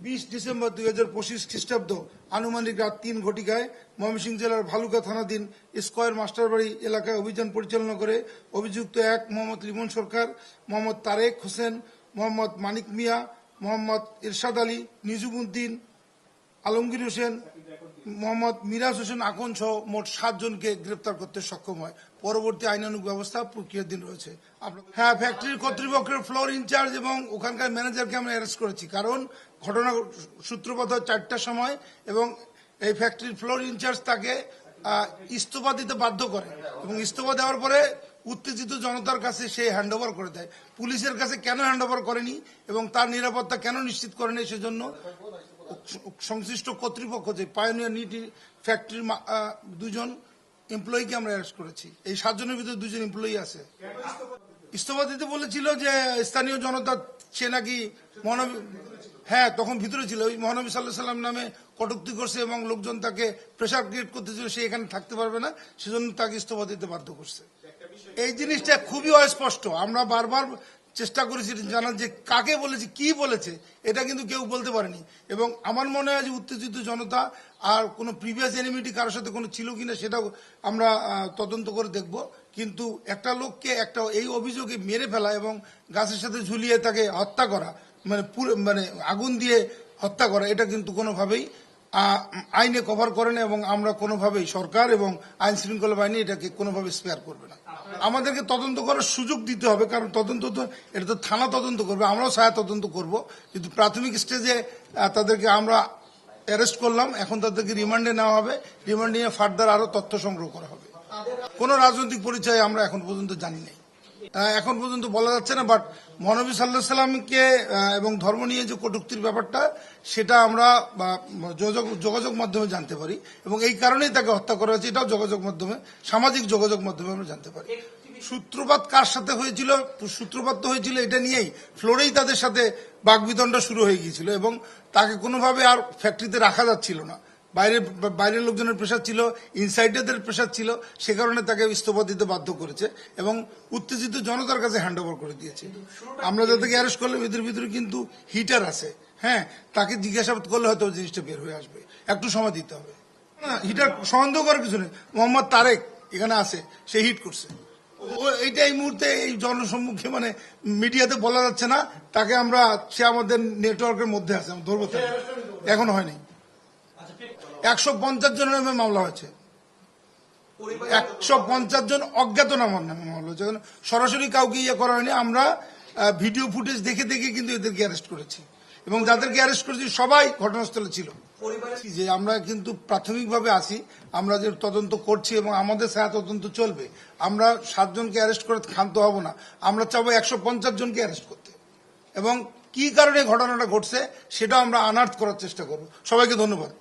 20 December 2025 খ্রিস্টাব্দ আনুমানিক রাত 3 ঘটিকায় ময়মনসিংহ জেলার ভালুকা থানাধীন স্কয়ার মাস্টারবাড়ি এলাকায় অভিযান পরিচালনা করে অভিযুক্ত এক মোহাম্মদ লিমন সরকার, মোহাম্মদ তারেক হোসেন, মোহাম্মদ মানিক মিয়া, মোহাম্মদ ইরশাদ আলী, নিজুমউদ্দিন, আলমগীর হোসেন, মোহাম্মদ মিরাজ হোসেন আকন সহ মোট 7 জনকে গ্রেপ্তার করতে সক্ষম হয়। পরবর্তী আইনানুগ ব্যবস্থা প্রক্রিয়াধীন রয়েছে। হ্যাঁ, ফ্যাক্টরির কর্তৃপক্ষের ফ্লোর ইনচার্জ এবং ওখানকার ম্যানেজারকে আমরা অ্যারেস্ট করেছি, কারণ ঘটনা সূত্রপাত হয় 4টার সময় এবং এই ফ্যাক্টরির ফ্লোর ইনচার্জ তাকে ইস্তফা দিতে বাধ্য করে এবং ইস্তফা দেওয়ার পরে উত্তেজিত জনতার কাছে সে হ্যান্ডওভার করে দেয়। পুলিশের কাছে কেন হ্যান্ডওভার করেনি এবং তার নিরাপত্তা কেন নিশ্চিত করেনি, সেজন্য সংশ্লিষ্ট কর্তৃপক্ষ যে পায়োনিয়ার নিট ফ্যাক্টরির 2 জন এমপ্লয়িকে আমরা অ্যারেস্ট করেছি। এই 7 জনের ভিতরে 2 জন এমপ্লয়ি আছে। ইস্তফা দিতে বলেছিল যে স্থানীয় জনতা, সে নাকি হ্যাঁ তখন ভিতরে ছিল, ওই মহানবী সাল্লাল্লাহু আলাইহি ওয়াসাল্লাম নামে কটূক্তি করছে এবং লোকজন তাকে প্রেসার ক্রিয়েট করতেছিল, সে এখানে থাকতে পারবে না, সেজন্য তাকে ইস্তফা দিতে বাধ্য করছে। এই জিনিসটা খুবই অস্পষ্ট। আমরা বারবার চেষ্টা করেছি জানার যে কাকে বলেছে, কি বলেছে, এটা কিন্তু কেউ বলতে পারেনি। এবং আমার মনে হয় যে উত্তেজিত জনতা আর কোনো প্রিভিয়াস এনিমিটি কারোর সাথে কোনো ছিল কিনা সেটাও আমরা তদন্ত করে দেখব। কিন্তু একটা লোককে এই অভিযোগে মেরে ফেলা এবং গাছের সাথে ঝুলিয়ে তাকে হত্যা করা, মানে আগুন দিয়ে হত্যা করা, এটা কিন্তু কোনোভাবেই আইনে কভার করে না এবং আমরা কোনোভাবেই, সরকার এবং আইন শৃঙ্খলা বাহিনী এটাকে কোনোভাবে স্পেয়ার করবে না। আমাদেরকে তদন্ত করার সুযোগ দিতে হবে, কারণ তদন্ত তো এটা তো থানা তদন্ত করবে, আমরাও ছায়া তদন্ত করব। কিন্তু প্রাথমিক স্টেজে তাদেরকে আমরা অ্যারেস্ট করলাম, এখন তাদেরকে রিমান্ডে নেওয়া হবে, রিমান্ড নিয়ে ফার্দার আরো তথ্য সংগ্রহ করা হবে। কোনো রাজনৈতিক পরিচয় আমরা এখন পর্যন্ত জানি নাই, এখন পর্যন্ত বলা যাচ্ছে না। বাট মহানবী সাল্লাল্লাহু আলাইহি সাল্লামকে এবং ধর্ম নিয়ে যে কটূক্তির ব্যাপারটা, সেটা আমরা যোগাযোগ মাধ্যমে জানতে পারি এবং এই কারণেই তাকে হত্যা করা হয়েছে, এটাও যোগাযোগ মাধ্যমে, সামাজিক যোগাযোগ মাধ্যমে আমরা জানতে পারি। সূত্রপাত কার সাথে হয়েছিল, সূত্রপাত তো হয়েছিল এটা নিয়েই, ফ্লোরেই তাদের সাথে বাকবিতণ্ডা শুরু হয়ে গিয়েছিল এবং তাকে কোনোভাবে আর ফ্যাক্টরিতে রাখা যাচ্ছিল না। বাইরের লোকজনের প্রেশার ছিল, ইনসাইডারদের প্রেশার ছিল, সে কারণে তাকে ইস্তফা দিতে বাধ্য করেছে এবং উত্তেজিত জনতার কাছে হ্যান্ড ওভার করে দিয়েছে। আমরা যাদেরকে অ্যারেস্ট করলাম এদের ভিতরে কিন্তু হিটার আছে, হ্যাঁ, তাকে জিজ্ঞাসাবাদ করলে হয়তো জিনিসটা বের হয়ে আসবে, একটু সময় দিতে হবে। না, হিটার সন্দেহ করার কিছু নেই। মোহাম্মদ তারেক এখানে আছে, সে হিট করছে। এইটা এই মুহূর্তে এই জনসম্মুখে মানে মিডিয়াতে বলা যাচ্ছে না, তাকে আমরা, সে আমাদের নেটওয়ার্কের মধ্যে আছে, আমরা ধরবো, এখনো হয়নি। 150 জনের নামে মামলা হয়েছে, 150 জন অজ্ঞাত নামের নামে মামলা হয়েছে, সরাসরি কাউকে ইয়ে করা হয়নি। আমরা ভিডিও ফুটেজ দেখে দেখে কিন্তু এদেরকে অ্যারেস্ট করেছি এবং যাদেরকে অ্যারেস্ট করেছি সবাই ঘটনাস্থলে ছিল। যে আমরা কিন্তু প্রাথমিকভাবে আছি, আমরা যে তদন্ত করছি এবং আমাদের ছায়া তদন্ত চলবে। আমরা 7 জনকে অ্যারেস্ট করে ক্ষান্ত হব না, আমরা চাবো 150 জনকে অ্যারেস্ট করতে এবং কি কারণে ঘটনাটা ঘটছে সেটা আমরা আনার্থ করার চেষ্টা করব। সবাইকে ধন্যবাদ।